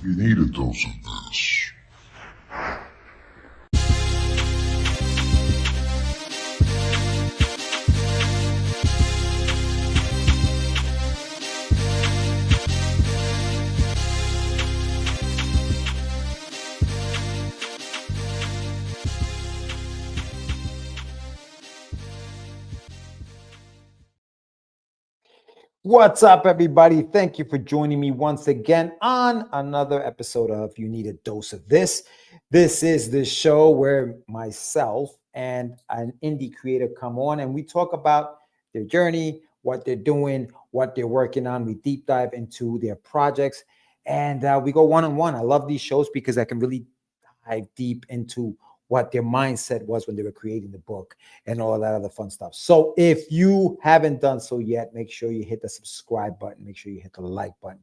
You need a dose of this. What's up, everybody? Thank you for joining me once again on another episode of You Need a Dose of This. This is the show where myself and an indie creator come on and we talk about their journey, what they're doing, what they're working on. We deep dive into their projects and we go one-on-one. I love these shows because I can really dive deep into what their mindset was when they were creating the book and all of that other fun stuff. So if you haven't done so yet, make sure you hit the subscribe button. Make sure you hit the like button.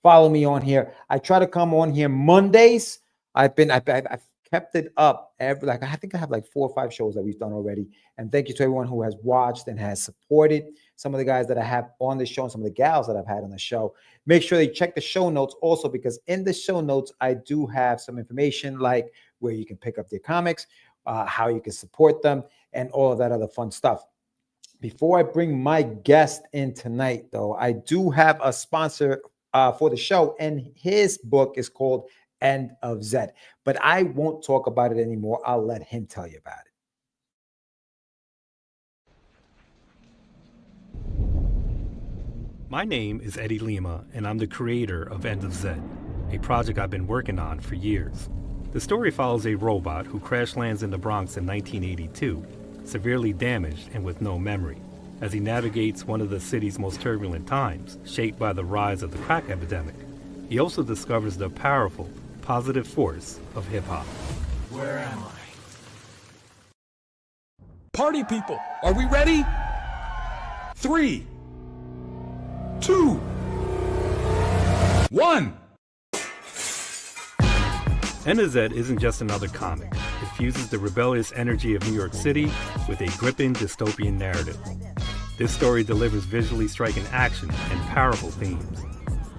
Follow me on here. I try to come on here Mondays. I've kept it up every, like, I think I have like 4 or 5 shows that we've done already. And thank you to everyone who has watched and has supported some of the guys that I have on the show and some of the gals that I've had on the show. Make sure they check the show notes also, because in the show notes, I do have some information like where you can pick up their comics, how you can support them, and all of that other fun stuff. Before I bring my guest in tonight, though, I do have a sponsor for the show, and his book is called End of Zed. But I won't talk about it anymore. I'll let him tell you about it. My name is Eddie Lima, and I'm the creator of End of Zed, a project I've been working on for years. The story follows a robot who crash lands in the Bronx in 1982, severely damaged and with no memory, as he navigates one of the city's most turbulent times, shaped by the rise of the crack epidemic. He also discovers the powerful, positive force of hip-hop. Where am I? Party people, are we ready? 3, 2, 1. End of Zed isn't just another comic. It fuses the rebellious energy of New York City with a gripping dystopian narrative. This story delivers visually striking action and powerful themes.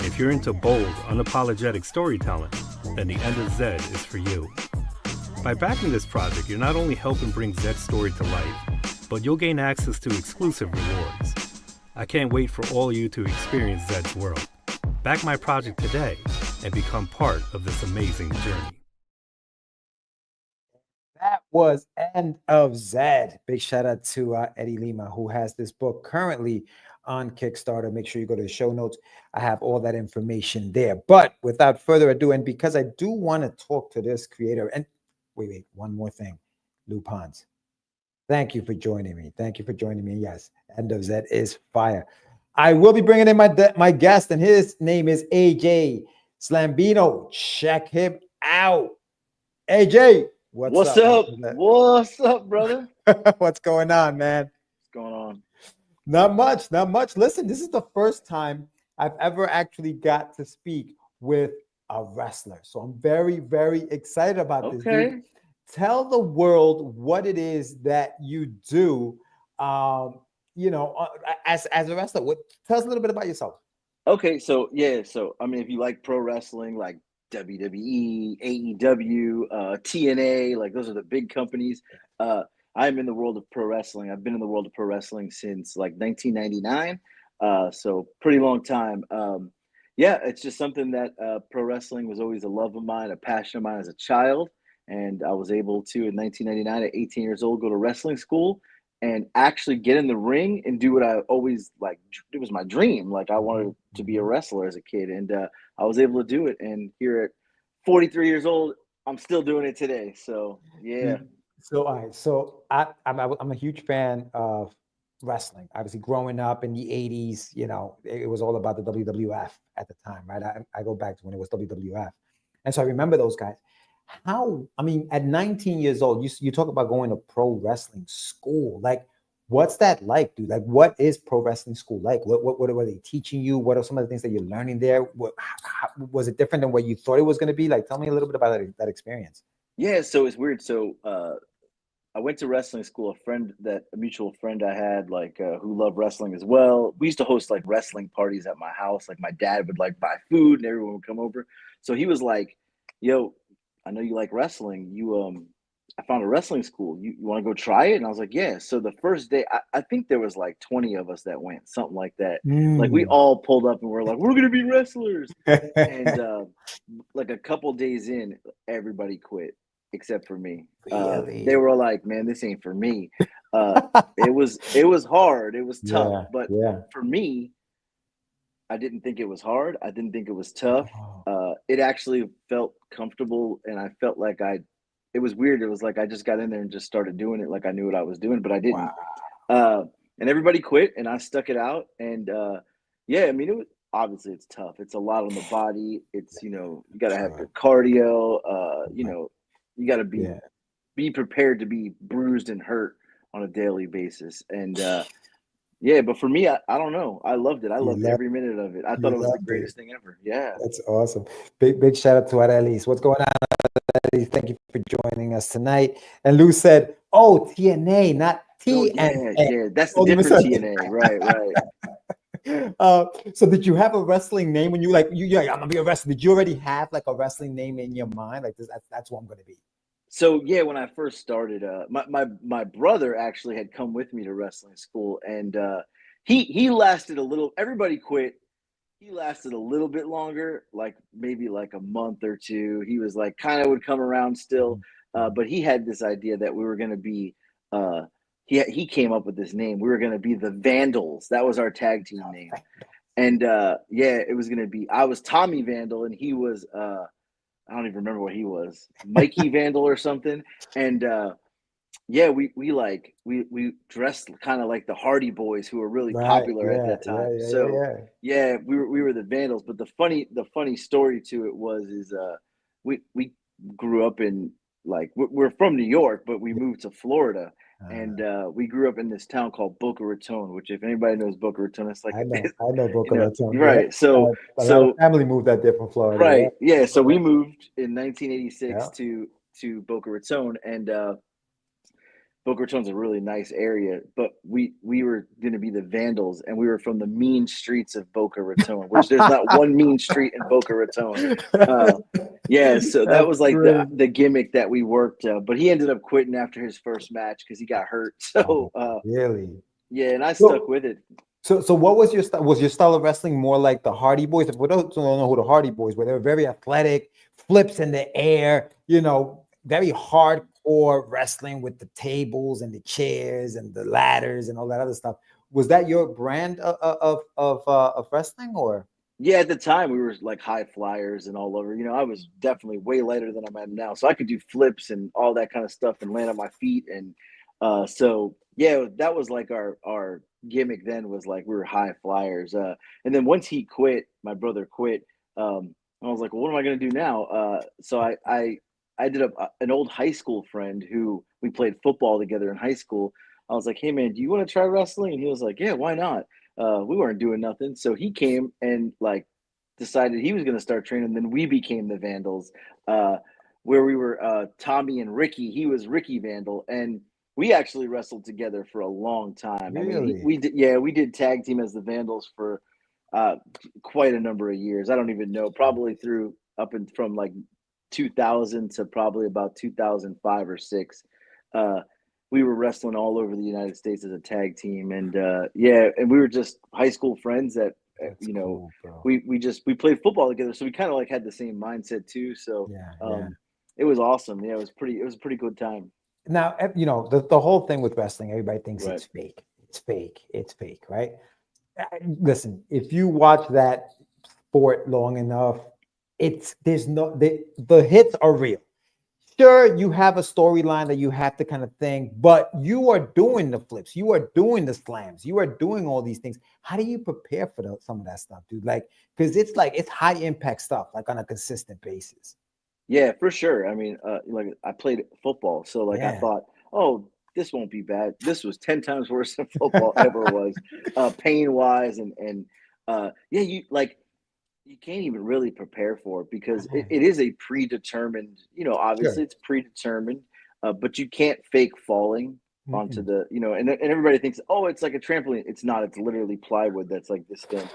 If you're into bold, unapologetic storytelling, then the End of Zed is for you. By backing this project, you're not only helping bring Zed's story to life, but you'll gain access to exclusive rewards. I can't wait for all of you to experience Zed's world. Back my project today and become part of this amazing journey. That was End of Zed. Big shout out to Eddie Lima, who has this book currently on Kickstarter. Make sure you go to the show notes. I have all that information there. But without further ado, and because I do want to talk to this creator, and wait, one more thing. Lou Pons, thank you for joining me. Thank you for joining me. Yes, End of Zed is fire. I will be bringing in my guest, and his name is AJ Slambino. Check him out. AJ, what's up? What's up, brother? What's going on, man? What's going on? Not much. Listen, this is the first time I've ever actually got to speak with a wrestler. So I'm very, very excited about this. Dude. Tell the world what it is that you do, as a wrestler. Tell us a little bit about yourself. Okay, so I mean, if you like pro wrestling, like WWE, AEW, TNA, like those are the big companies. I'm in the world of pro wrestling. I've been in the world of pro wrestling since like 1999, so pretty long time. It's just something that pro wrestling was always a love of mine, a passion of mine as a child, and I was able to, in 1999, at 18 years old, go to wrestling school and actually get in the ring and do what I always like. It was my dream. Like I wanted to be a wrestler as a kid, and I was able to do it. And here at 43 years old, I'm still doing it today. So yeah. So all right. So I'm a huge fan of wrestling. Obviously, growing up in the 80s, it was all about the WWF at the time, right? I go back to when it was WWF, and so I remember those guys. At 19 years old, you talk about going to pro wrestling school. Like, what's that like, dude? Like, what is pro wrestling school like? What were they teaching you? What are some of the things that you're learning there? How, was it different than what you thought it was going to be? Like, tell me a little bit about that experience. Yeah, so it's weird. So I went to wrestling school. A mutual friend I had, like who loved wrestling as well. We used to host like wrestling parties at my house. Like my dad would like buy food and everyone would come over. So he was like, "Yo, I know you like wrestling. I found a wrestling school. You want to go try it?" And I was like, "Yeah." So the first day, I think there was like 20 of us that went, something like that. Like we Mm. all pulled up and we're like, "We're gonna be wrestlers." And like a couple days in, everybody quit except for me. They Really? were like, "Man, this ain't for me." Uh, it was hard. It was tough, Yeah, but yeah. for me, I didn't think it was hard. I didn't think it was tough. Oh, It actually felt comfortable, and I felt like I. It was weird. It was like I just got in there and just started doing it, like I knew what I was doing, but I wow. didn't. Uh, and everybody quit, and I stuck it out. And yeah, I mean, it was obviously it's tough. It's a lot on the body. It's you got to have Sure. good cardio. Right. You got to Yeah. be prepared to be bruised and hurt on a daily basis. And yeah, but for me, I don't know. I loved it. I You loved love every minute of it. I thought you it was the loved it. greatest thing ever. Yeah. That's awesome. Big shout out to Arelis. What's going on, Arelis? Thank you for joining us tonight. And Lou said, "Oh, TNA, not Oh yeah, TNA." yeah. That's the Don't even different say TNA. Right, right. so did you have a wrestling name when you're like, I'm gonna be a wrestler? Did you already have like a wrestling name in your mind? Like this, that's what I'm gonna be. So yeah, when I first started, my brother actually had come with me to wrestling school, and he lasted a little. Everybody quit. He lasted a little bit longer, like maybe like a month or two. He was like kind of would come around still, Mhm, mhm. but he had this idea that we were going to be. Uh, he came up with this name. We were going to be the Vandals. That was our tag team name, and yeah, it was going to be. I was Tommy Vandal, and he was. I don't even remember what he was, Mikey Vandal or something. And yeah, we dressed kind of like the Hardy Boys who were really Right. popular at Yeah. that Yeah. time. Yeah. Yeah. So Yeah. yeah, we were the Vandals. But the funny story to it was is we grew up in like we're from New York, but we moved to Florida. And we grew up in this town called Boca Raton, which if anybody knows Boca Raton, it's like I know Boca Raton. Yeah. right. So A lot of so family moved out there from Florida. right. Yeah. So Yeah. we moved in Yeah. 1986 to Boca Raton, and Boca Raton's a really nice area. But we were going to be the Vandals, and we were from the mean streets of Boca Raton, which there's not one mean street in Boca Raton. Uh, yeah. So that That's was like great. the gimmick that we worked. But he ended up quitting after his first match because he got hurt. Oh, So really? yeah, and I stuck So, with it. so what was your style? Was your style of wrestling more like the Hardy Boys? For those who don't know who the Hardy Boys were, they were very athletic, flips in the air, very hardcore wrestling with the tables and the chairs and the ladders and all that other stuff. Was that your brand of wrestling, or? Yeah, at the time we were like high flyers and all over. I was definitely way lighter than I'm at now, so I could do flips and all that kind of stuff and land on my feet. And so yeah, that was like our gimmick then was like we were high flyers. And then once he quit, my brother quit. I was like, well, what am I going to do now? So I did an old high school friend who we played football together in high school. I was like, hey man, do you want to try wrestling? And he was like, yeah, why not? We weren't doing nothing. So he came and like decided he was going to start training. Then we became the Vandals, uh, where we were Tommy and Ricky. He was Ricky Vandal, and we actually wrestled together for a long time. I mean, Really? we did tag team as the Vandals for uh, quite a number of years. I don't even know, probably through up and from like 2000 to probably about 2005 or six. Uh, we were wrestling all over the United States as a tag team, and yeah, and we were just high school friends that That's cool, bro. we played football together, so we kind of like had the same mindset too. So Yeah, yeah. um, it was awesome. Yeah, it was a pretty good time. Now, the whole thing with wrestling, everybody thinks Right. it's fake. It's fake. It's fake, right? Listen, if you watch that sport long enough, there's no the hits are real. Sure, you have a storyline that you have to kind of think, but you are doing the flips, you are doing the slams, you are doing all these things. How do you prepare for some of that stuff, dude? Like, because it's high impact stuff, like on a consistent basis. Yeah, for sure. I mean, like I played football, so like I Yeah. thought, oh, this won't be bad. This was 10 times worse than football ever was, pain wise, and yeah, you can't even really prepare for it because it is a predetermined. Sure. Obviously it's predetermined. but you can't fake falling onto the, and everybody thinks, oh, it's like a trampoline. It's not. It's literally plywood that's like this thin.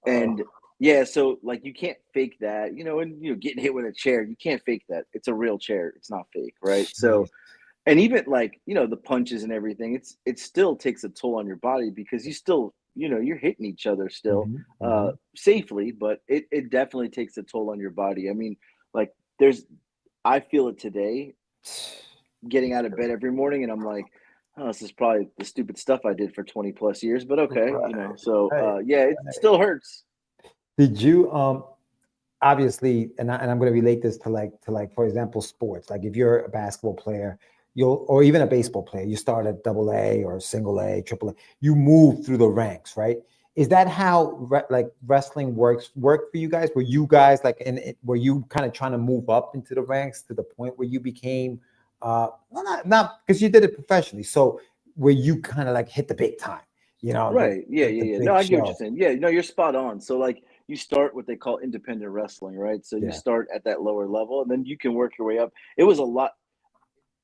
And yeah, so like you can't fake that, and getting hit with a chair, you can't fake that. It's a real chair. It's not fake, right? So, and even like, the punches and everything, it still takes a toll on your body because you still, you're hitting each other still safely, but it definitely takes a toll on your body. I mean, like I feel it today getting out of bed every morning and I'm like, oh, this is probably the stupid stuff I did for 20 plus years, but okay. So yeah, it still hurts. Did you, obviously, and I'm going to relate this to like, for example, sports. Like if you're a basketball player, or even a baseball player, you start at double A or single A, triple A, you move through the ranks, right? Is that how like wrestling work for you guys? Were you guys like, were you kind of trying to move up into the ranks to the point where you became, not because you did it professionally. So where you kind of like hit the big time, Right. Yeah. No, I get what you're show. saying. Yeah, no, you're spot on. So like you start what they call independent wrestling, right? So you start at that lower level and then you can work your way up.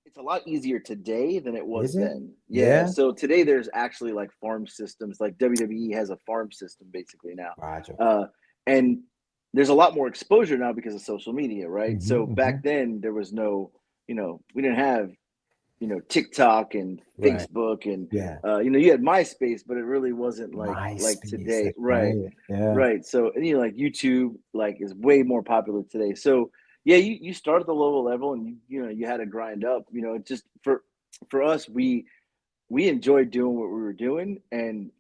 It's a lot easier today than it was Is it? then. Yeah. So today there's actually like farm systems, like WWE has a farm system basically now. Gotcha. And there's a lot more exposure now because of social media, right? So back then there was no, we didn't have, TikTok and Right. Facebook and, Yeah. you had MySpace, but it really wasn't like MySpace, today. that's Right. Yeah. Right. So, and like YouTube, like is way more popular today. So yeah, you start at the lower level and you had to grind up, just for us, we enjoyed doing what we were doing. And,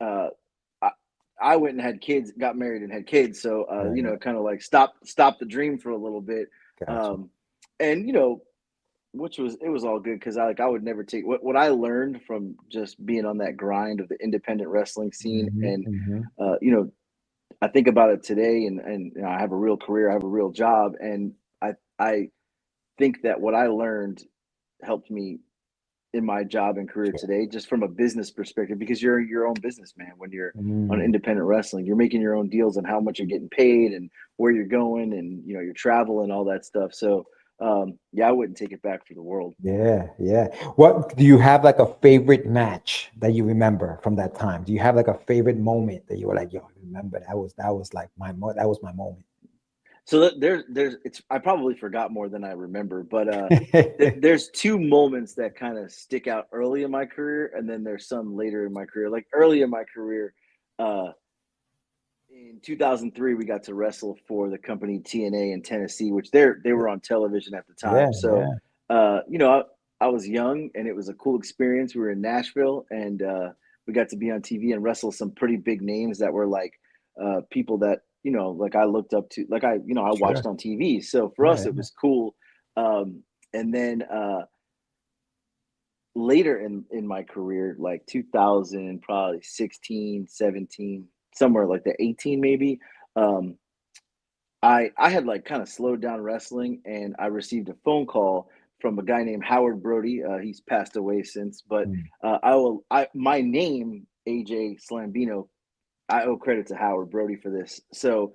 I went and had kids, got married and had kids. So, Right. kind of like stop the dream for a little bit. Gotcha. And, it was all good because I would never take what I learned from just being on that grind of the independent wrestling scene. And, I think about it today and I have a real career, I have a real job. And I think that what I learned helped me in my job and career Sure. today, just from a business perspective, because you're your own businessman when you're on Mm. independent wrestling. You're making your own deals on how much you're getting paid and where you're going and your travel and all that stuff. So yeah, I wouldn't take it back for the world. Yeah. What do you have like a favorite match that you remember from that time? Do you have like a favorite moment that you were like, yo, remember that was like that was my moment. So I probably forgot more than I remember, but there's two moments that kind of stick out early in my career, and then there's some later in my career. Like early in my career, in 2003, we got to wrestle for the company TNA in Tennessee, which they were on television at the time. So, I was young, and it was a cool experience. We were in Nashville, and we got to be on TV and wrestle some pretty big names that were like people that like I looked up to, like I watched on TV. So for us, it was cool. And then later in my career, like 2000, probably 16, 17, somewhere like the 18 maybe. I had like kind of slowed down wrestling, and I received a phone call from a guy named Howard Brody. He's passed away since, but my name AJ Slambino, I owe credit to Howard Brody for this. So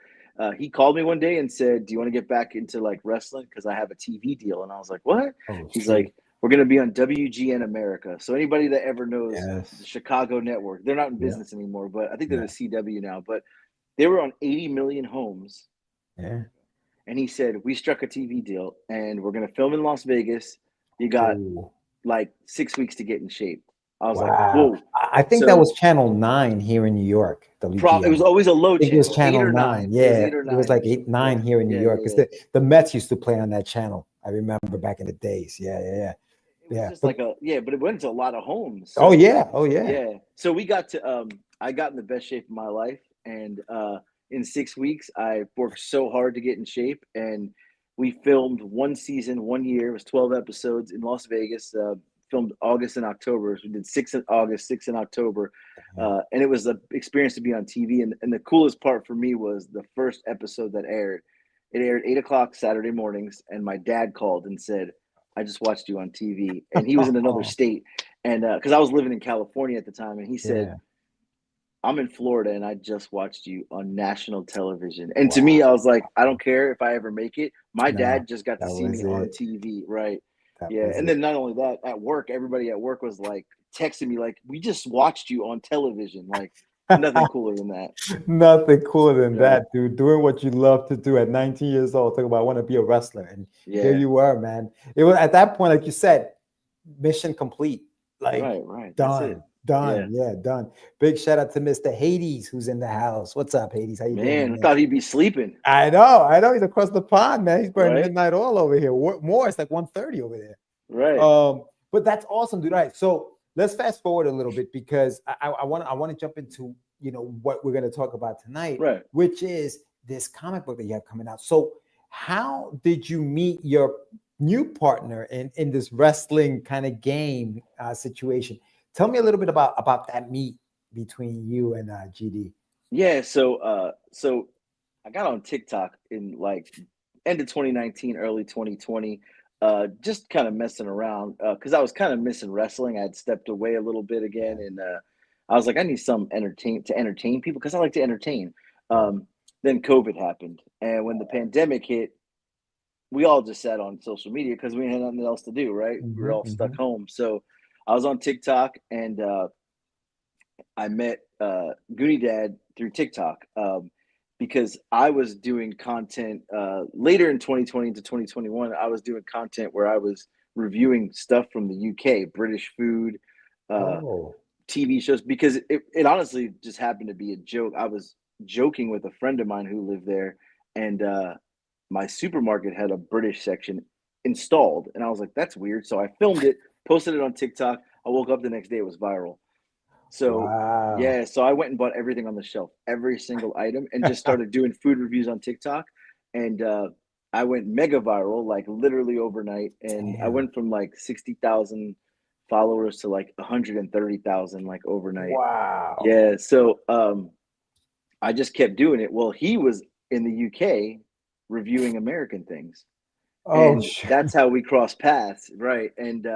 he called me one day and said, "Do you want to get back into like wrestling? Because I have a TV deal." And I was like, "What?" He's like, "We're going to be on WGN America." So anybody that ever knows the Chicago network, they're not in business anymore, but I think they're the CW now. But they were on 80 million homes. Yeah. And he said, "We struck a TV deal, and we're going to film in Las Vegas. You got like 6 weeks to get in shape." I was like, "Whoa!" I think that was Channel 9 here in New York. It was always a low channel. It was Channel 9. Yeah, it was like 8, 9 here in New York because the Mets used to play on that channel. I remember back in the days. Yeah. It was just but it went to a lot of homes. So, yeah. So we got to I got in the best shape of my life, and in 6 weeks I worked so hard to get in shape, and we filmed one season, 1 year. It was 12 episodes in Las Vegas. Filmed August and October. So we did 6 in August, 6 in October. And it was an experience to be on TV. And the coolest part for me was the first episode that aired. It aired 8:00 Saturday mornings. And my dad called and said, "I just watched you on TV." And he was in another state. And because I was living in California at the time. And he said, "I'm in Florida and I just watched you on national television." And to me, I was like, I don't care if I ever make it. My dad just got to see me on TV. Right. That Yeah, was and it. then not only that, at work, everybody at work was like texting me like, "We just watched you on television." Like nothing cooler than that. Nothing cooler than Right. that, dude. Doing what you love to do at 19 years old. Talk about I want to be a wrestler, and here Yeah. you were, man. It was at that point, like you said, mission complete. Like Right. That's it. done, done, Yeah. yeah, done. Big shout out to Mr. Hades who's in the house. What's up, Hades? How you doing, Man, I man? thought he'd be sleeping. I know. He's across the pond, man. He's burning Right. midnight oil over here. More, it's like 1:30 over there. Right. But that's awesome, dude. All right, so let's fast forward a little bit because I want to jump into what we're going to talk about tonight, Right. which is this comic book that you have coming out. So, how did you meet your new partner in this wrestling kind of game situation? Tell me a little bit about that meet between you and GD. Yeah. So I got on TikTok in like end of 2019, early 2020. Just kind of messing around because I was kind of missing wrestling. I had stepped away a little bit again, and I was like, I need some entertain people because I like to entertain. Then COVID happened, and when the pandemic hit, we all just sat on social media because we had nothing else to do. Right? We were all stuck home. So I was on TikTok, and I met Goonie Dad through TikTok. Because I was doing content later in 2020 to 2021. I was doing content where I was reviewing stuff from the UK, British food, Oh, TV shows, because it honestly just happened to be a joke. I was joking with a friend of mine who lived there, and my supermarket had a British section installed. And I was like, that's weird. So I filmed it, posted it on TikTok. I woke up the next day, it was viral. So wow. yeah, so I went and bought everything on the shelf, every single item, and just started doing food reviews on TikTok. And I went mega viral, like literally overnight. And I Damn. went from like 60,000 followers to like 130,000 like overnight. Wow. Yeah, so I just kept doing it. Well, he was in the UK reviewing American things, Oh, and sure. that's how we crossed paths, right? And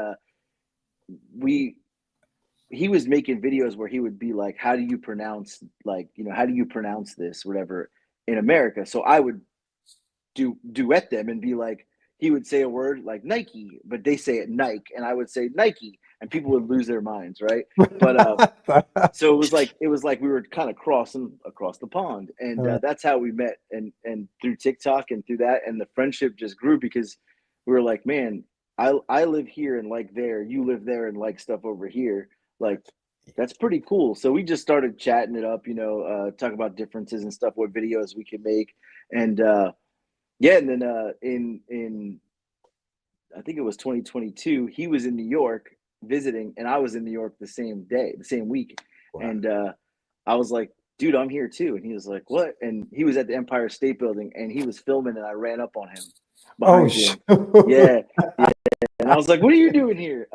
we he was making videos where he would be like, how do you pronounce, like, how do you pronounce this, whatever, in America? So I would duet them and be like, he would say a word like Nike, but they say it Nike, and I would say Nike, and people would lose their minds, right? But so it was like we were kind of crossing across the pond, and that's how we met, and through TikTok and through that, and the friendship just grew because we were like, man, I live here and like there, you live there and like stuff over here, like that's pretty cool. So we just started chatting it up, talk about differences and stuff, what videos we could make, and yeah, and then in I think it was 2022, he was in New York visiting, and I was in New York the same day, the same week. Wow. And I was like, dude, I'm here too. And he was like, what? And he was at the Empire State Building, and he was filming, and I ran up on him Oh, behind him. sure. Yeah. Yeah. And I was like, what are you doing here?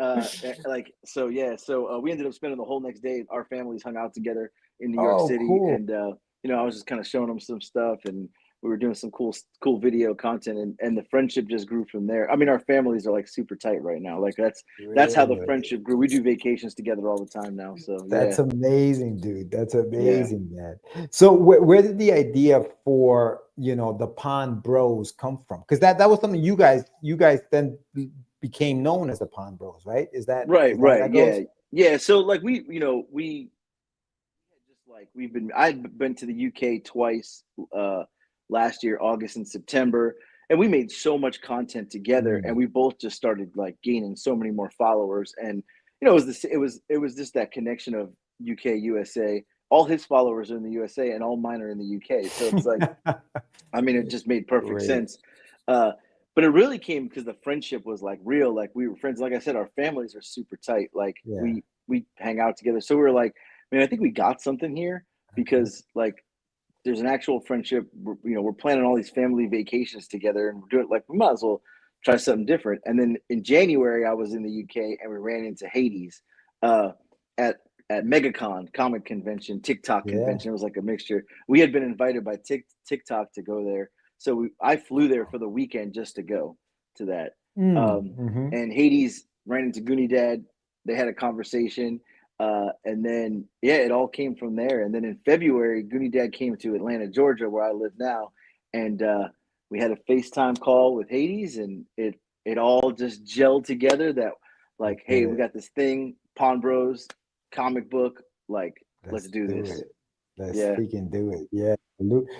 So yeah. So we ended up spending the whole next day. Our families hung out together in New York Oh, City. cool. And, I was just kind of showing them some stuff, and we were doing some cool video content, and the friendship just grew from there. I mean, our families are like super tight right now. Like that's how the Really? friendship grew. We do vacations together all the time now. So yeah, That's amazing, dude. That's yeah. amazing, man. So where did the idea for the Pond Bros come from? Because that was something you guys then became known as the Pond Bros, right? Is that how Right, that goes? yeah. So like we just like I'd been to the UK twice last year, August and September, and we made so much content together, and Mm, we both just started like gaining so many more followers, and it was just that connection of UK USA. All his followers are in the USA, and all mine are in the UK. So it's like, I mean, it just made perfect great. sense. Uh, but it really came because the friendship was like real. Like we were friends. Like I said, our families are super tight. Like Yeah. we hang out together. So we were like, man, I think we got something here Okay. because like there's an actual friendship. We're planning all these family vacations together, and we're doing like we might as well try something different. And then in January, I was in the UK, and we ran into Hades uh, at MegaCon comic convention, TikTok Yeah. convention. It was like a mixture. We had been invited by TikTok to go there, so I flew there for the weekend just to go to that. Mm, Um, mhm. and Hades ran into Goonie Dad. They had a conversation. And then, yeah, it all came from there. And then in February, Goonie Dad came to Atlanta, Georgia, where I live now. And we had a FaceTime call with Hades, and it it all just gelled together that like, hey, we got this thing, Pawn Bros comic book, like let's do this. Let's freaking do it. Yeah.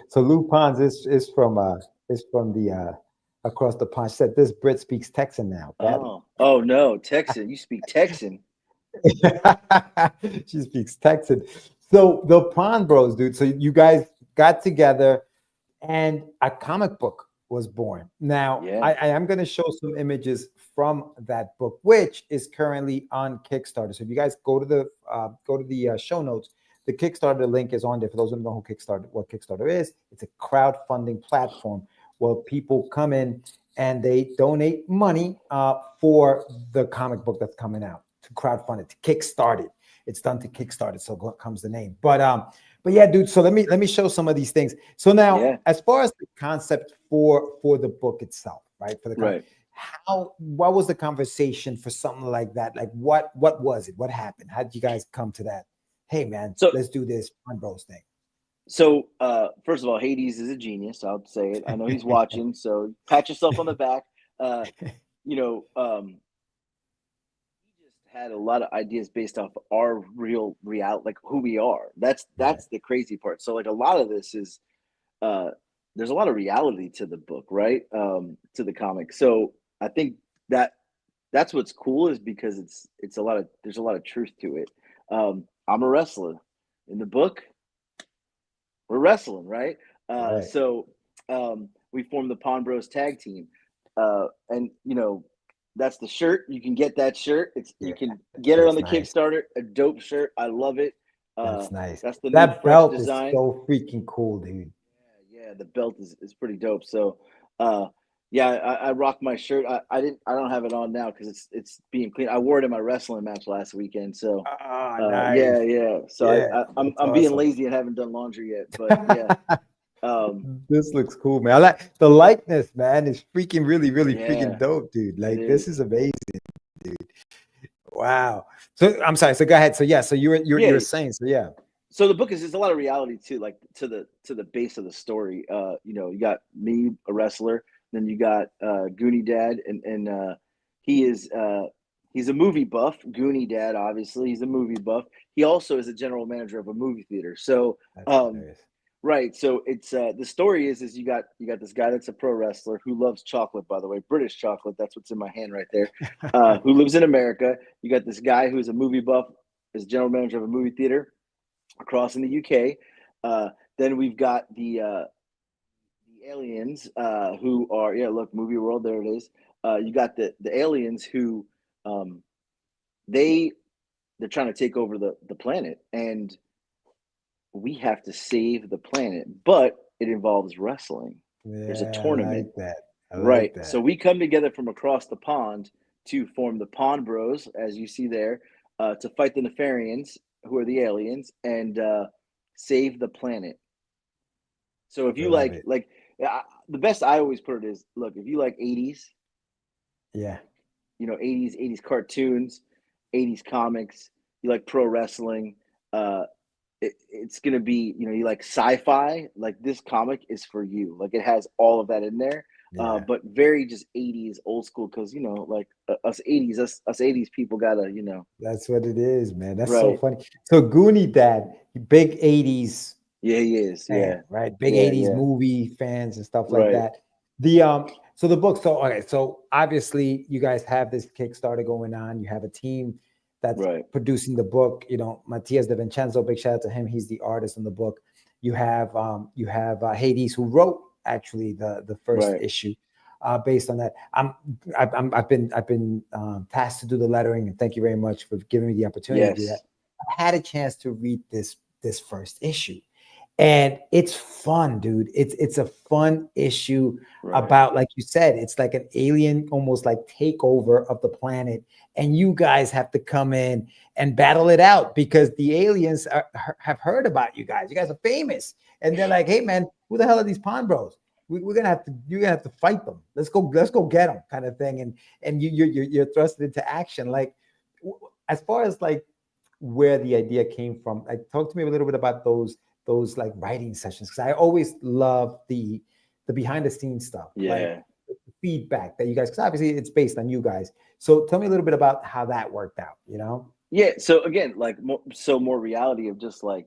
So Lou Pons is from the across the pond. She said this Brit speaks Texan now. Oh no, Texan. You speak Texan. She speaks Texan. So the Pawn Bros, dude. So you guys got together and a comic book was born. Now, I am going to show some images from that book, which is currently on Kickstarter. So if you guys go to the show notes, the Kickstarter link is on there. For those who don't know what Kickstarter is, it's a crowdfunding platform where people come in and they donate money for the comic book that's coming out, to crowdfund it, to kickstart it. It's done to Kickstarter, so comes the name. But yeah, dude. So let me show some of these things. So now, as far as the concept for the book itself, right? What was the conversation for something like that? Like, what was it? What happened? How did you guys come to that? Hey, man, let's do this Pawn Bros thing. So, first of all, Hades is a genius. I'll say it. I know he's watching, so pat yourself on the back. He just had a lot of ideas based off our real reality, like who we are. That's the crazy part. So, like, a lot of this is there's a lot of reality to the book, right? To the comic. So, I think that's what's cool, is because there's a lot of truth to it. I'm a wrestler. In the book, we're wrestling, right? So we formed the Pawn Bros tag team, and that's the shirt. You can get that shirt. You can get it on the Kickstarter. A dope shirt. I love it. That's nice. That's the that new belt design. Is so freaking cool, dude. Yeah. The belt is pretty dope. So I rock my shirt. I don't have it on now because it's being clean. I wore it in my wrestling match last weekend. So nice. So I'm being lazy and haven't done laundry yet. But yeah. This looks cool, man. I like the likeness, man. It's freaking really freaking dope, dude. Like, this is amazing, dude. Wow. So I'm sorry. So go ahead. So so you were saying, So the book is a lot of reality too, like to the base of the story. You got me, a wrestler. Then you got Goonie Dad, and he's a movie buff. Goonie Dad, obviously, he's a movie buff. He also is a general manager of a movie theater. So, right. So it's the story is you got this guy that's a pro wrestler who loves chocolate, by the way, British chocolate. That's what's in my hand right there. Who lives in America. You got this guy who's a movie buff, is general manager of a movie theater across in the UK. Then we've got the aliens who are movie world, there it is. You got the aliens who they're trying to take over the planet, and we have to save the planet, but it involves wrestling. There's a tournament. I like that. So we come together from across the pond to form the Pawn Bros, as you see there, to fight the Nefarians, who are the aliens, and save the planet. So if you like the best I always put it is, look, if you like 80s, 80s cartoons, 80s comics, you like pro wrestling, it's going to be, you like sci-fi, like this comic is for you. Like, it has all of that in there, but very just 80s old school, because, like us 80s people gotta, That's what it is, man. That's so funny. So Goonie Dad, big 80s. Yeah, he is. Fan, right. Big 80s movie fans and stuff like that. So the book. So obviously you guys have this Kickstarter going on. You have a team that's producing the book. Matias De Vincenzo, big shout out to him. He's the artist on the book. You have Hades, who wrote actually the first issue. Based on that, I've been tasked to do the lettering, and thank you very much for giving me the opportunity to do that. I had a chance to read this first issue. And it's fun, dude. It's a fun issue about, like you said, it's like an alien, almost like takeover of the planet. And you guys have to come in and battle it out, because the aliens have heard about you guys. You guys are famous. And they're like, hey, man, who the hell are these Pawn Bros? You're gonna have to fight them. Let's go get them, kind of thing. And you're thrusted into action. Like, as far as like where the idea came from, like, talk to me a little bit about those like writing sessions, because I always love the behind the scenes stuff. Like, feedback that you guys, because obviously it's based on you guys. So tell me a little bit about how that worked out, you know? Yeah. So again, like more reality of just like,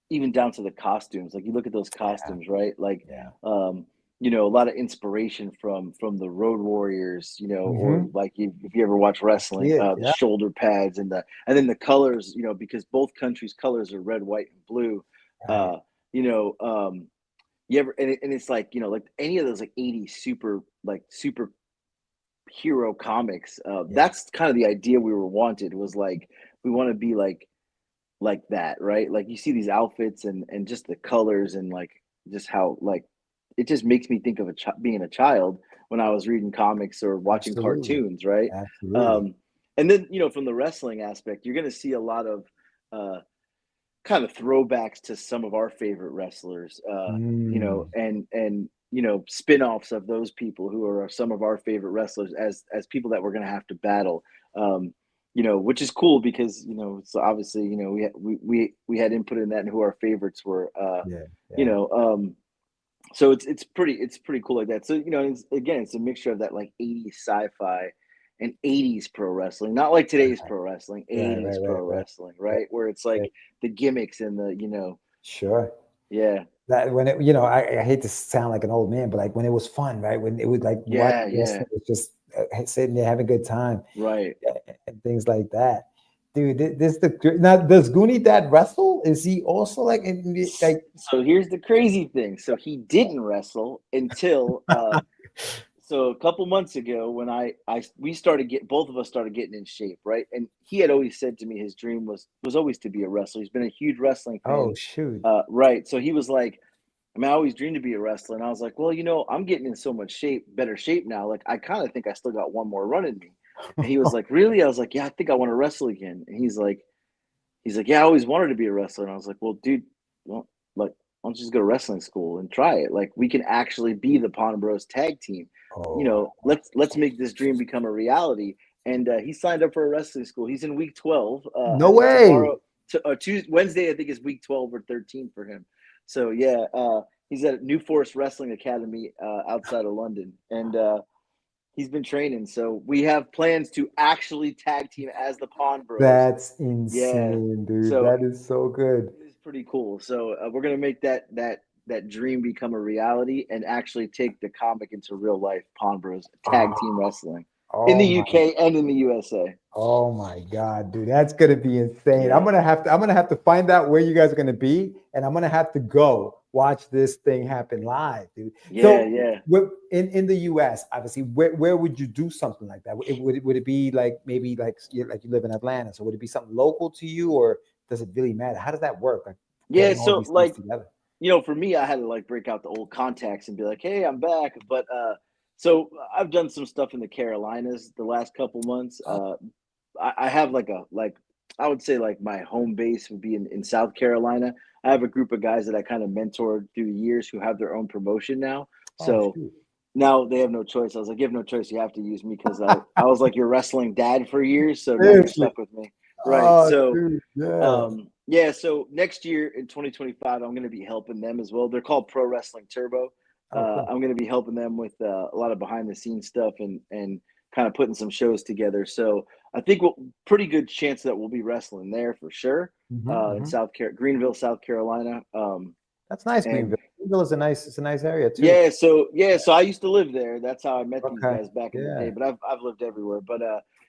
even down to the costumes. Like you look at those costumes, right? Like, Yeah. a lot of inspiration from the Road Warriors, or Mhm. like if you ever watch wrestling, Yeah, the yeah. shoulder pads and then the colors, because both countries' colors are red, white, and blue. Right. Uh, you know, you ever and it's like like any of those like 80s super hero comics. Yeah. That's kind of the idea we were wanted was like we want to be like that, right? Like you see these outfits and just the colors and like just how like it just makes me think of being a child when I was reading comics or watching Absolutely. cartoons, right? Absolutely. Um, and then from the wrestling aspect, you're going to see a lot of uh, kind of throwbacks to some of our favorite wrestlers, Mm. and spin-offs of those people who are some of our favorite wrestlers as people that we're going to have to battle. Which is cool because so obviously we had input in that and who our favorites were. Yeah. You Yeah. know, so it's pretty cool like that. So it's a mixture of that like 80s sci-fi and 80s pro wrestling, not like today's pro wrestling, Right. 80s Right. Right. pro Right. wrestling, right? Where it's like Right. the gimmicks and the Sure. yeah, That when it, I hate to sound like an old man, but like when it was fun, right? When it was like watching yeah, wrestling was just sitting there having a good time, right. and things like that. Dude, this now does Goonie Dad wrestle? Is he also like like? So here's the crazy thing. So he didn't wrestle until so a couple months ago when we started both of us started getting in shape, right? And he had always said to me his dream was always to be a wrestler. He's been a huge wrestling Oh fan. shoot! Right. So he was like, I mean, I always dreamed to be a wrestler. And I was like, well, I'm getting in so much better shape now. Like, I kind of think I still got one more run in me. And he was like, really? I was like, yeah, I think I want to wrestle again. And he's like, yeah, I always wanted to be a wrestler. And I was like, well, dude, well, like, why don't you just go to wrestling school and try it? Like, we can actually be the Pawn Bros tag team. Oh Let's make this dream become a reality. And he signed up for a wrestling school. He's in week 12. no I think way! tomorrow, Tuesday, Wednesday, I think is week 12 or 13 for him. So yeah, he's at New Forest Wrestling Academy outside of London, and he's been training. So we have plans to actually tag team as the Pawn Bros. That's Yeah, insane, dude. so That is so good. it is pretty cool. So we're gonna make that dream become a reality and actually take the comic into real life. Pawn Bros tag team Oh, wrestling in the oh my UK and in the USA. Oh my God, dude, that's gonna be insane. Yeah, I'm gonna have to find out where you guys are gonna be, and I'm gonna have to go watch this thing happen live, dude. yeah, So yeah. in the US, obviously, where would you do something like that? Would it be like maybe like you live in Atlanta, so would it be something local to you, or does it really matter? How does that work? Like Yeah, getting all so these things like together. for me, I had to like break out the old contacts and be like, "Hey, I'm back." But so I've done some stuff in the Carolinas the last couple months. Oh, I have like I would say like my home base would be in South Carolina. I have a group of guys that I kind of mentored through the years who have their own promotion now. oh So shoot. now they have no choice. I was like, you have no choice. You have to use me because I was like your wrestling dad for years. So now you're Seriously. stuck with me, right? Oh, So dude, yeah. yeah, so next year in 2025, I'm going to be helping them as well. They're called Pro Wrestling Turbo. Oh, cool. I'm going to be helping them with a lot of behind the scenes stuff and kind of putting some shows together. So I think pretty good chance that we'll be wrestling there for sure in Mhm. Greenville, South Carolina. That's nice, And Greenville. Greenville is it's a nice area too. so I used to live there. That's how I met these Okay. guys back in the day. Yeah. But I've lived everywhere. But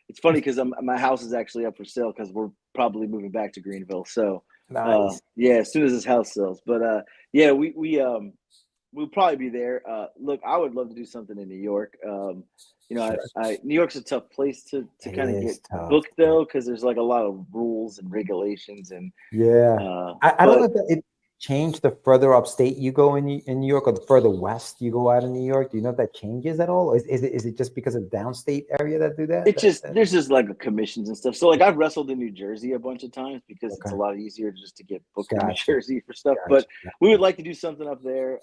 it's funny because my house is actually up for sale because we're probably moving back to Greenville. So Nice. yeah, as soon as this house sells. But yeah, we'll probably be there. Look, I would love to do something in New York. Sure. New York's a tough place to It kind of get is tough. booked though because there's like a lot of rules and regulations and Yeah. I don't know but if it changed the further upstate you go in New York or the further west you go out in New York. Do you know if that changes at all? Or is it just because of downstate area that do that? it's just there's just like commissions and stuff. So like I've wrestled in New Jersey a bunch of times because it's Okay. a lot easier just to get booked in New Gotcha. Jersey for stuff. Gotcha. But we would like to do something up there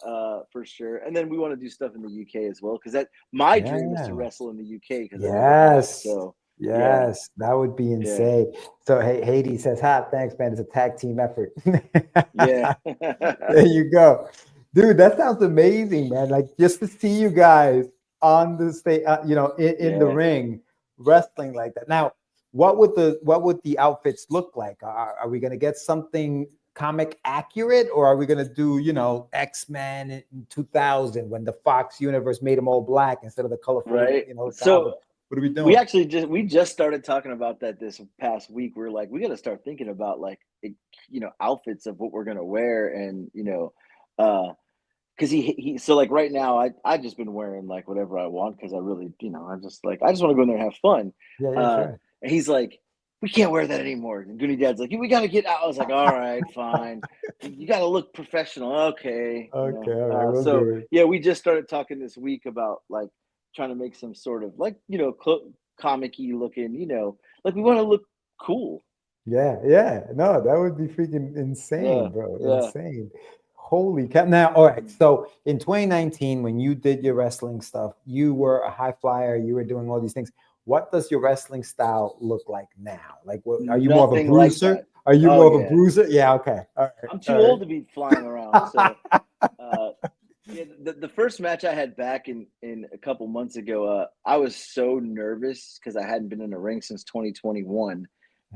for sure. And then we want to do stuff in the UK as well because my dream is to Yeah. wrestle in the UK because I live over there. Yes. So yeah, Yes. That would be yeah, insane. So hey, Hades says, "Hi, thanks, man. It's a tag team effort." yeah. There you go. Dude, that sounds amazing, man. Like just to see you guys on the stage, in the Yeah. ring, wrestling like that. Now, what would the outfits look like? Are we gonna get something comic accurate, or are we gonna do X-Men in 2000 when the Fox universe made them all black instead of the colorful Right. goblin? So What are we doing? we just started talking about that this past week. We're like, we got to start thinking about like outfits of what we're gonna wear, and uh because he so like right now I just been wearing like whatever I want because I really I just want to go in there and have fun. Yeah, yeah, Uh, sure. and he's like, we can't wear that anymore. And Goonie Dad's like, we got to get out. I was like, all right, fine. You got to look professional, okay? Okay, all right, we'll So do it. yeah, we just started talking this week about like trying to make some sort of like comic-y looking, like we want to look cool. Yeah, yeah. No, that would be freaking Yeah, insane, bro. yeah. Insane. Holy cow. Now, all right. So in 2019, when you did your wrestling stuff, you were a high flyer, you were doing all these things. What does your wrestling style look like now? Like, what are you more of a Nothing like bruiser? that. Are you Oh more of a yeah. bruiser? Yeah, okay. All right. I'm too All old to be flying around. So, yeah, the first match I had back in a couple months ago, I was so nervous because I hadn't been in a ring since 2021.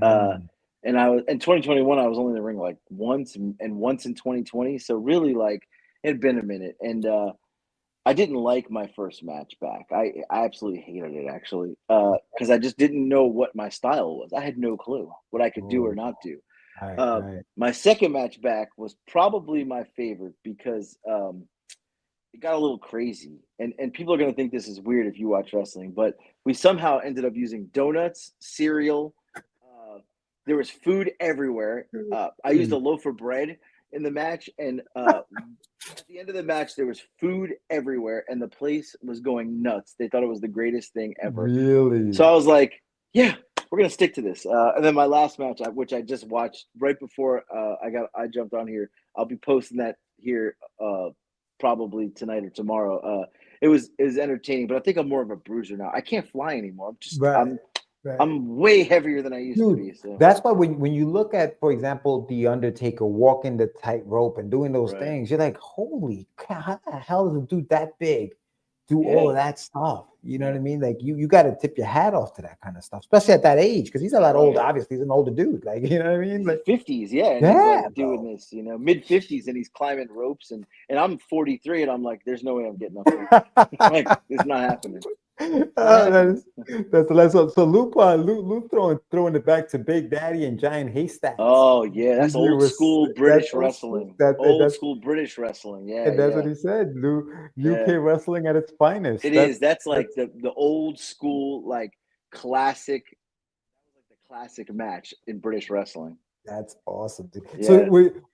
Uh, Mm, and I was in 2021, I was only in the ring like once and once in 2020. So really, like it had been a minute, and I didn't like my first match back. I absolutely hated it actually because I just didn't know what my style was. I had no clue what I could do or oh, not do. right, Uh, right. my second match back was probably my favorite because it got a little crazy, and people are gonna think this is weird if you watch wrestling, but we somehow ended up using donuts, cereal. Uh, there was food everywhere. I used a Mm, loaf of bread in the match, and at the end of the match, there was food everywhere, and the place was going nuts. They thought it was the greatest thing ever. So really? I was like, "Yeah, we're gonna stick to this." And then my last match, which I just watched right before I jumped on here. I'll be posting that here probably tonight or tomorrow. It was entertaining, but I think I'm more of a bruiser now. I can't fly anymore. Right, right. I'm way heavier than I used to Dude, be. So that's why when you look at, for example, The Undertaker walking the tightrope and doing those right, things, you're like, holy cow, how the hell does a dude that big do all yeah, of that stuff? You know what yeah, I mean? Like you got to tip your hat off to that kind of stuff, especially at that age, because he's a lot older. right. Obviously, he's an older dude. Like, you know what I mean? He's in Like, 50s, yeah, and he's yeah, like doing bro. this, mid 50s, and he's climbing ropes, and I'm 43, and I'm like, there's no way I'm getting up there. Like, it's not happening. Not That happening. is, that's the last one. So Luke throwing it back to Big Daddy and Giant Haystacks. Oh yeah, that's You old was school that's British old school. wrestling. Old school British wrestling. Yeah, And that's yeah, what he said. yeah. UK wrestling at its finest. It That's is. That's like that's the old school, like classic. That was like the classic match in British wrestling. that's awesome, dude. So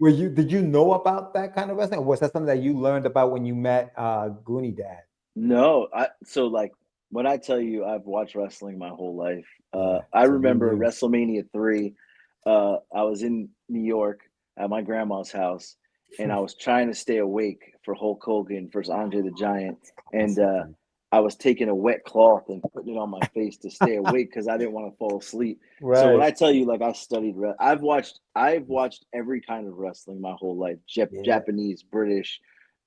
Yeah. did you know about that kind of wrestling? Or was that something that you learned about when you met Goonie Dad? No, so like when I tell you I've watched wrestling my whole life, Yeah. I So you remember knew. WrestleMania 3. I was in New York at my grandma's house, and I was trying to stay awake for Hulk Hogan versus Andre the Giant, and Classic, dude. I was taking a wet cloth and putting it on my face to stay awake because I didn't want to fall asleep. So when Right. I tell you, like I studied, I've watched every kind of wrestling my whole life, Yeah. Japanese, British,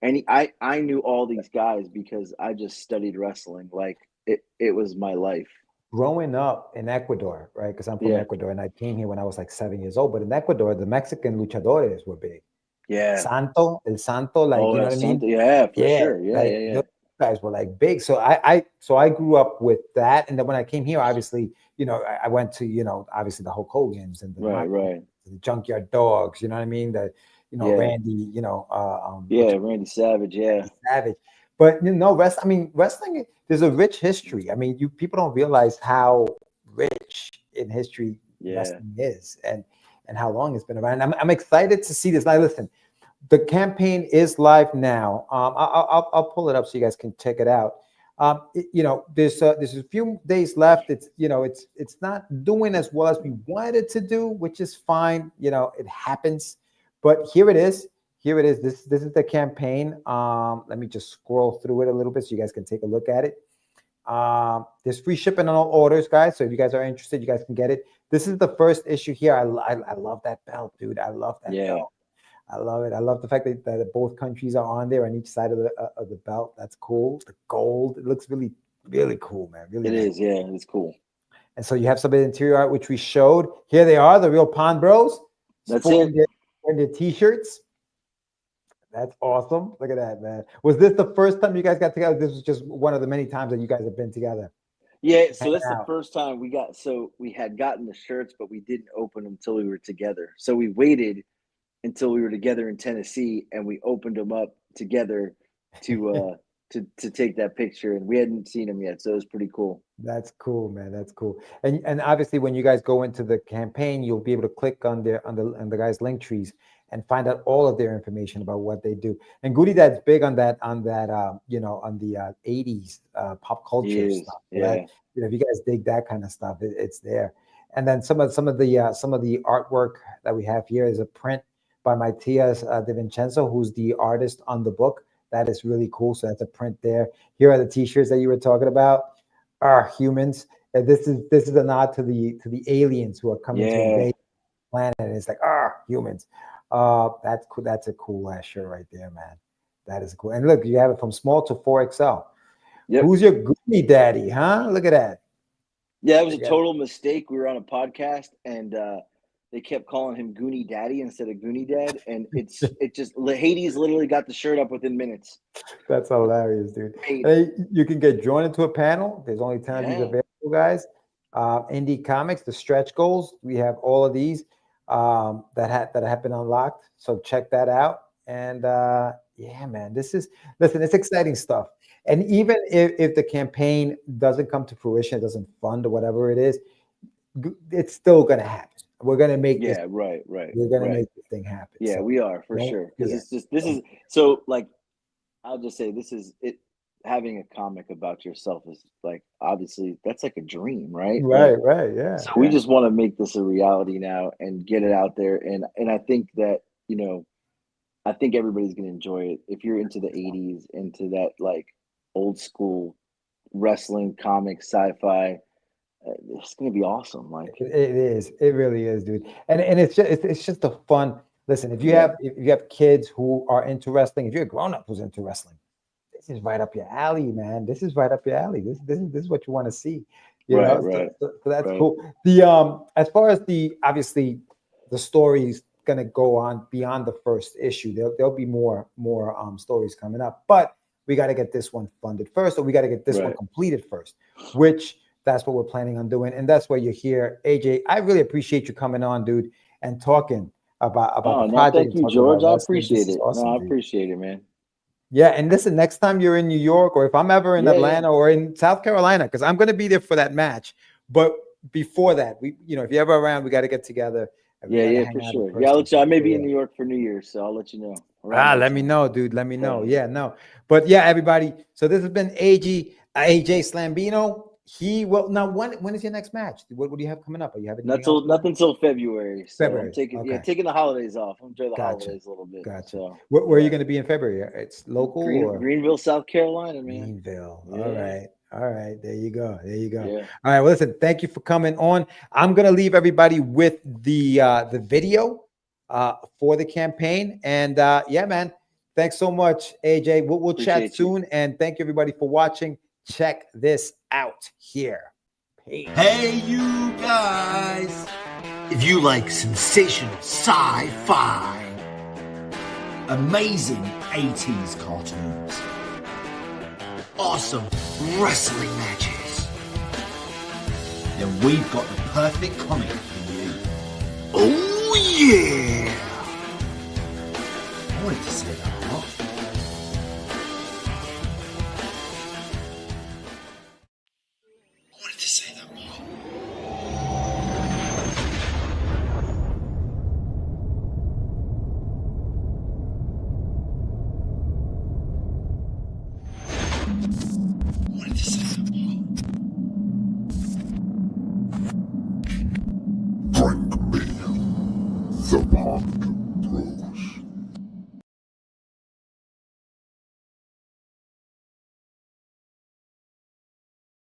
and I knew all these guys because I just studied wrestling. Like it was my life. Growing up in Ecuador, right? Because I'm from Yeah, Ecuador and I came here when I was like 7 years old. But in Ecuador, the Mexican luchadores were big. yeah. El Santo, like Oh, you know El what I mean? Santo. Yeah, for Yeah, sure. Yeah, like yeah, yeah. those guys were like big. So I grew up with that, and then when I came here, obviously, I went to obviously the Hulk Hogan's and Right, right. the Junkyard Dogs. You know what I mean? Yeah, Randy. yeah. Randy Savage. Yeah, Randy Savage. But wrestling. There's a rich history. I mean, you people don't realize how rich in history yeah. wrestling is, and how long it's been around. I'm excited to see this. Now, listen, the campaign is live now. I'll pull it up so you guys can check it out. There's a few days left. It's not doing as well as we wanted it to do, which is fine. It happens. But here it is. Here it is. This is the campaign. Let me just scroll through it a little bit so you guys can take a look at it. There's free shipping on all orders, guys. So if you guys are interested, you guys can get it. This is the first issue here. I love that belt, dude. I love that Yeah. belt. I love it. I love the fact that both countries are on there on each side of the belt. That's cool. The gold, it looks really, really cool, man. Really It nice. is, yeah, it's cool. And so you have some of the interior art, which we showed. Here they are, the real Pond Bros. That's sporting it. their t-shirts. That's awesome. Look at that, man. Was this the first time you guys got together? This was just one of the many times that you guys have been together. Yeah, so that's the first time we had gotten the shirts, but we didn't open them until we were together. So we waited until we were together in Tennessee, and we opened them up together to take that picture, and we hadn't seen them yet, so it was pretty cool. That's cool, man. That's cool. And obviously, when you guys go into the campaign, you'll be able to click on the guys' link trees and find out all of their information about what they do. And Goody Dad's big on that on the 80s pop culture stuff. Yeah. Right? If you guys dig that kind of stuff, it's there. And then some of the artwork that we have here is a print by Matias De Vincenzo, who's the artist on the book. That is really cool. So that's a print there. Here are the t-shirts that you were talking about. Are humans. And this is a nod to the aliens who are coming to invade the planet. And it's like, humans. That's cool. That's a cool ass shirt right there, man. That is cool. And look, you have it from small to 4XL. Yep. Who's your Goonie daddy, huh? Look at that. Yeah, it was a total mistake. We were on a podcast and they kept calling him Goonie Daddy instead of Goonie Dad. And Hades literally got the shirt up within minutes. That's hilarious, dude. Hey, you can get joined into a panel. There's only 10 of these available, guys. Indie Comics, the stretch goals. We have all of these that have been unlocked. So check that out. And yeah, man, listen, it's exciting stuff. And even if the campaign doesn't come to fruition, it doesn't fund or whatever it is, it's still going to happen. We're going to make this. Yeah, right. We're going to make this thing happen. Yeah, so, we are for sure. Because it's just, this is, so like, I'll just say this is it. Having a comic about yourself is like, obviously that's like a dream, right? Right. Yeah. So we just want to make this a reality now and get it out there. And I think that, I think everybody's going to enjoy it. If you're into the 80s, into that like old school wrestling, comics, sci-fi, it's going to be awesome. Like it is. It really is, dude. And it's just a fun. Listen, if you have kids who are into wrestling, if you're a grown-up who's into wrestling, this is right up your alley, man. This is right up your alley. This is what you want to see. Right. So that's cool. The as far as obviously the story's gonna go on beyond the first issue. There'll be more stories coming up, but we got to get this one funded first, or we got to get this one completed first, which that's what we're planning on doing, and that's why you're here, AJ. I really appreciate you coming on, dude, and talking about the project. Thank you, George. I appreciate it. Awesome, I appreciate it, man. Yeah, and listen, next time you're in New York, or if I'm ever in Atlanta or in South Carolina, because I'm going to be there for that match. But before that, if you're ever around, we got to get together. Yeah, for sure. Yeah, I'll let you. I may be in New York for New Year's, so I'll let you know. Let me know, dude. Let me know. Yeah, no. But yeah, everybody. So this has been AJ Slambino. He will now. When is your next match? What do you have coming up? Are you having nothing till February? So February. I'm taking the holidays off. I'm enjoying the holidays a little bit. Gotcha. So, where are you going to be in February? It's local or Greenville, South Carolina, man. Greenville. Yeah. All right. There you go. Yeah. All right. Well, listen. Thank you for coming on. I'm going to leave everybody with the video for the campaign. And yeah, man. Thanks so much, AJ. We'll chat soon. And thank you, everybody, for watching. Check this out here. Peace. Hey, you guys. If you like sensational sci-fi, amazing 80s cartoons, awesome wrestling matches, then we've got the perfect comic for you. Oh, yeah. I wanted to say that a lot. Bring me the Pond Bros.